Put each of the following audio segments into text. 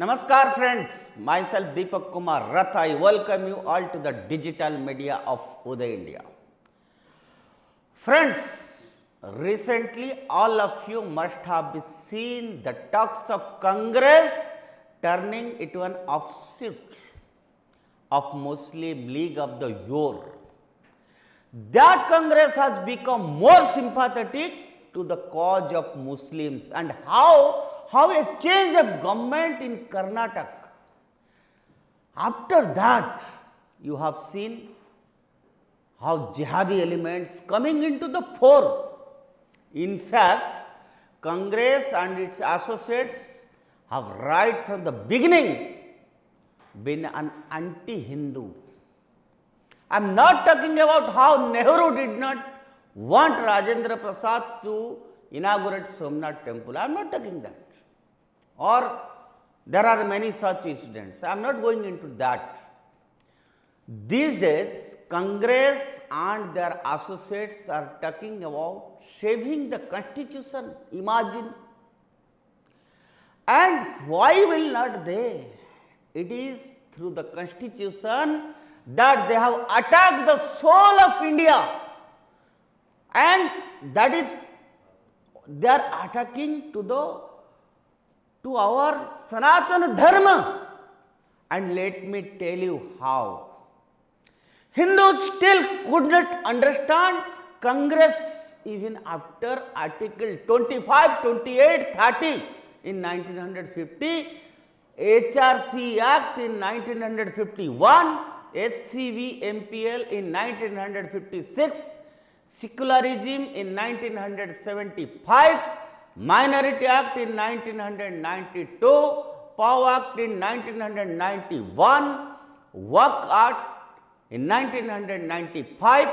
Namaskar friends, myself Deepak Kumar Rath. I welcome you all to the digital media of Uday India. Friends, recently all of you must have seen the talks of Congress turning into an offshoot of Muslim League of the Year. That Congress has become more sympathetic to the cause of Muslims and how a change of government in Karnataka. After that, you have seen how jihadi elements coming into the fore. In fact, Congress and its associates have right from the beginning been an anti-Hindu. I am not talking about how Nehru did not want Rajendra Prasad to inaugurate Somnath temple. I am not talking that. Or there are many such incidents. I am not going into that. These days, Congress and their associates are talking about shaving the constitution. Imagine. And why will not they? It is through the constitution that they have attacked the soul of India, and that is they are attacking to our Sanatana Dharma. And let me tell you how. Hindus still could not understand Congress even after Article 25, 28, 30 in 1950, HRC Act in 1951, HCV MPL in 1956, Secularism in 1975, Minority Act in 1992, POW Act in 1991, Work Act in 1995,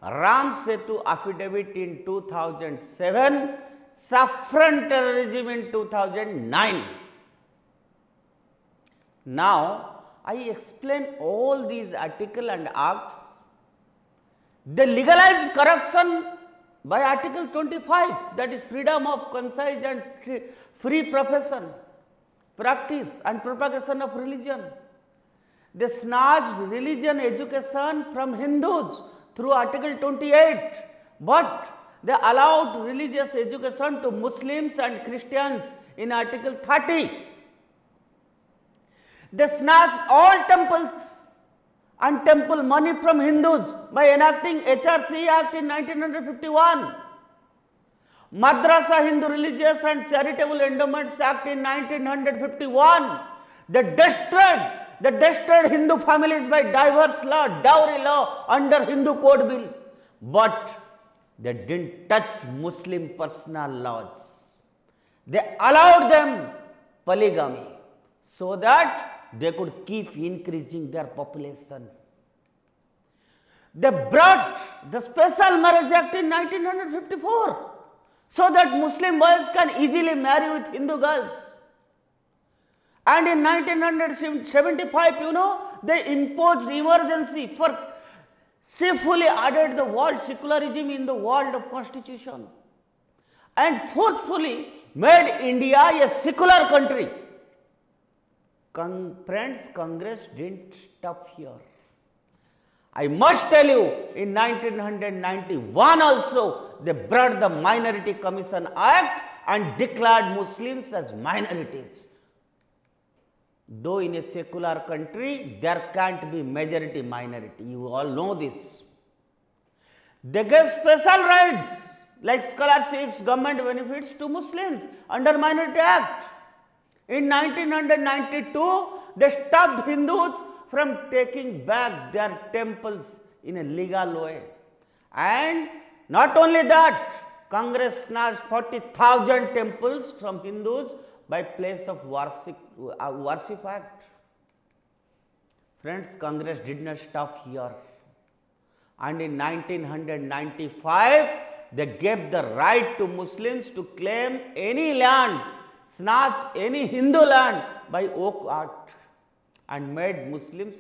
Ram Setu Affidavit in 2007, Saffron Terrorism in 2009. Now, I explain all these articles and acts. They legalize corruption by Article 25, that is freedom of conscience and free profession, practice and propagation of religion. They snatched religion education from Hindus through Article 28, but they allowed religious education to Muslims and Christians in Article 30. They snatched all temples and temple money from Hindus by enacting HRC Act in 1951, Madrasa Hindu Religious and Charitable Endowments Act in 1951. They destroyed Hindu families by divorce law, dowry law under Hindu Code Bill, but they didn't touch Muslim personal laws. They allowed them polygamy so that they could keep increasing their population. They brought the Special Marriage Act in 1954 so that Muslim boys can easily marry with Hindu girls. And in 1975, they imposed emergency for safely added the word secularism in the world of constitution and forcefully made India a secular country. Friends, Congress didn't stop here. I must tell you, in 1991 also, they brought the Minority Commission Act and declared Muslims as minorities. Though in a secular country, there can't be majority minority. You all know this. They gave special rights like scholarships, government benefits to Muslims under Minority Act. In 1992, they stopped Hindus from taking back their temples in a legal way. And not only that, Congress snatched 40,000 temples from Hindus by place of worship act. Friends, Congress did not stop here. And in 1995, they gave the right to Muslims to claim any land, snatch any Hindu land by Oak Act, and made Muslims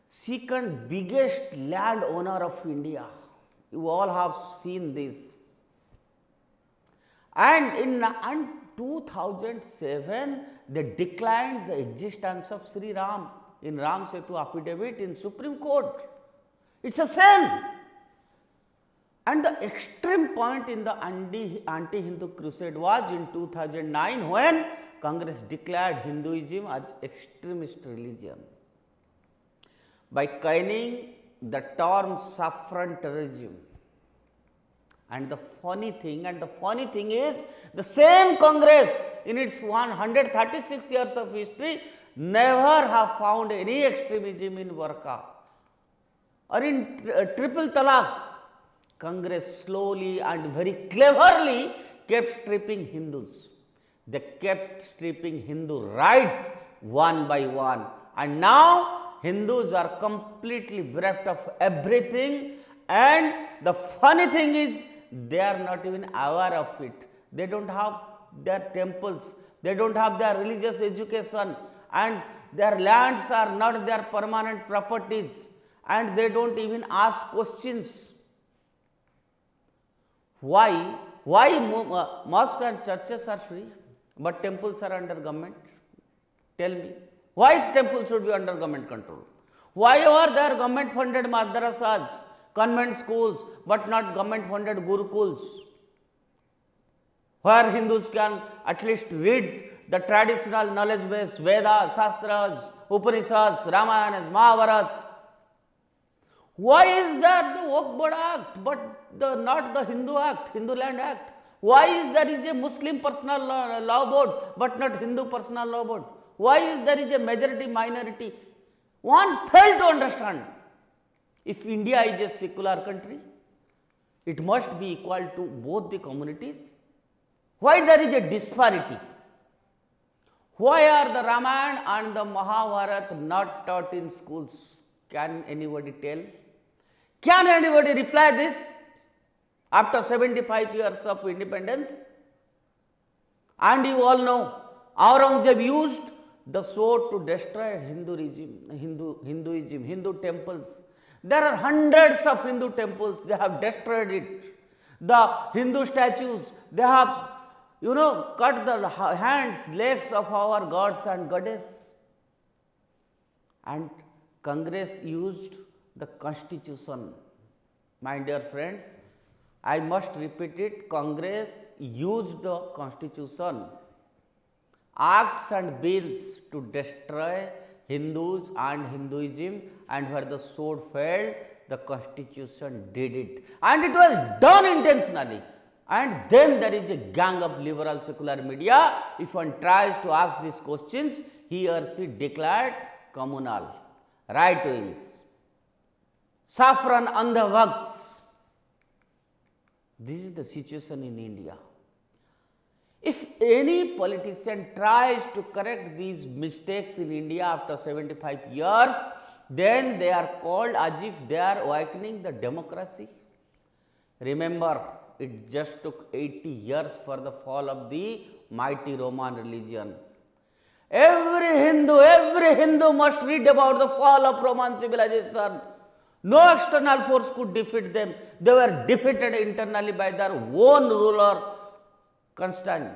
second biggest landowner of India. You all have seen this. And 2007, they declined the existence of Sri Ram in Ram Setu affidavit in Supreme Court. It's a shame. And the extreme point in the anti-Hindu crusade was in 2009 when Congress declared Hinduism as extremist religion by coining the term saffron terrorism. And the funny thing is, the same Congress in its 136 years of history never have found any extremism in burqa or in triple talaq. Congress slowly and very cleverly kept stripping Hindus. They kept stripping Hindu rights one by one, and now Hindus are completely bereft of everything. And the funny thing is, they are not even aware of it. They don't have their temples, they don't have their religious education, and their lands are not their permanent properties, and they don't even ask questions. Why mosques and churches are free, but temples are under government? Tell me, why temples should be under government control? Why are there government funded madrasas, convent schools, but not government funded gurukuls, where Hindus can at least read the traditional knowledge base, Vedas, Shastras, Upanishads, Ramayanas, Mahabharats? Why is there the Waqf Board Act, but not the Hindu Act, Hindu Land Act? Why is there a Muslim personal law board, but not Hindu personal law board? Why is there a majority minority? One failed to understand. If India is a secular country, it must be equal to both the communities. Why there is a disparity? Why are the Ramayana and the Mahabharata not taught in schools? Can anybody tell? Can anybody reply this after 75 years of independence? And you all know, Aurangzeb used the sword to destroy Hinduism, Hindu temples. There are hundreds of Hindu temples, they have destroyed it. The Hindu statues, they have, cut the hands, legs of our gods and goddesses. And Congress used the constitution. My dear friends, I must repeat it, Congress used the constitution, acts and bills to destroy Hindus and Hinduism, and where the sword fell, the constitution did it. And it was done intentionally. And then there is a gang of liberal secular media. If one tries to ask these questions, he or she declared communal, right wings, saffron andha bhakts. This is the situation in India. If any politician tries to correct these mistakes in India after 75 years, then they are called as if they are awakening the democracy. Remember, it just took 80 years for the fall of the mighty Roman religion. Every Hindu must read about the fall of Roman civilization. No external force could defeat them. They were defeated internally by their own ruler, Constantine.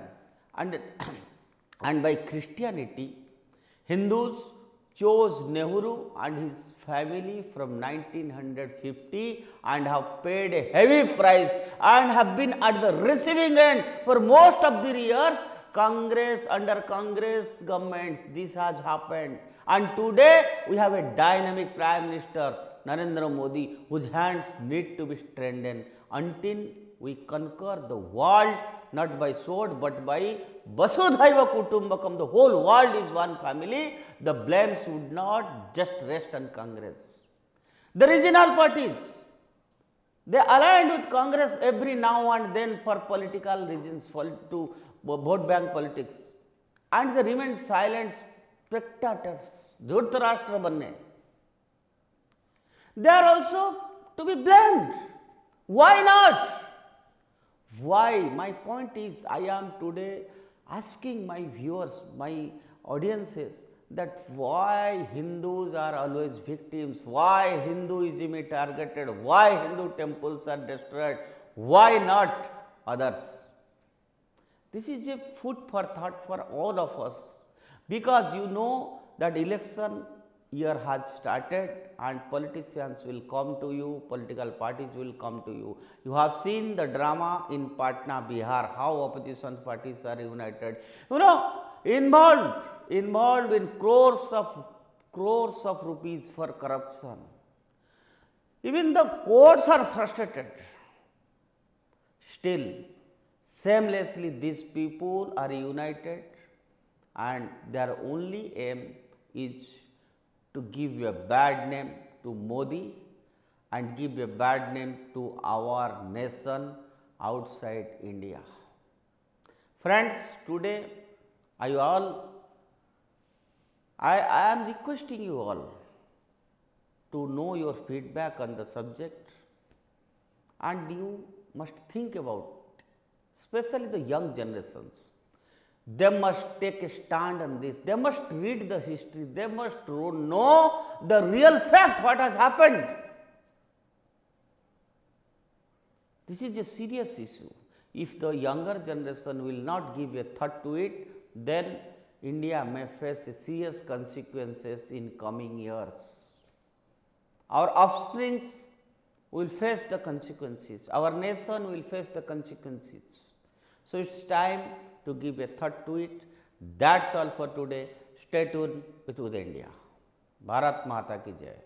And by Christianity, Hindus chose Nehru and his family from 1950 and have paid a heavy price and have been at the receiving end for most of the years. Under Congress governments, this has happened. And today we have a dynamic Prime Minister, Narendra Modi, whose hands need to be strengthened until we conquer the world, not by sword but by Vasudhaiva Kutumbakam. The whole world is one family. The blame should not just rest on Congress. The regional parties, they aligned with Congress every now and then for political reasons, to vote bank politics, and they remained silent spectators. Dhritarashtra banne. They are also to be blamed. Why not? Why? My point is, I am today asking my viewers, my audiences, that why Hindus are always victims, why Hinduism is targeted, why Hindu temples are destroyed, why not others? This is a food for thought for all of us, because you know that election year has started and politicians will come to you, political parties will come to you. You have seen the drama in Patna, Bihar, how opposition parties are united, involved in crores of rupees for corruption. Even the courts are frustrated. Still, shamelessly these people are united, and their only aim is to give a bad name to Modi and give a bad name to our nation outside India. Friends, today I am requesting you all to know your feedback on the subject, and you must think about, especially the young generations. They must take a stand on this. They must read the history. They must know the real fact, what has happened. This is a serious issue. If the younger generation will not give a thought to it, then India may face serious consequences in coming years. Our offsprings will face the consequences. Our nation will face the consequences. So, it is time to give a thought to it. That is all for today. Stay tuned with Uday India. Bharat Mata ki Jai.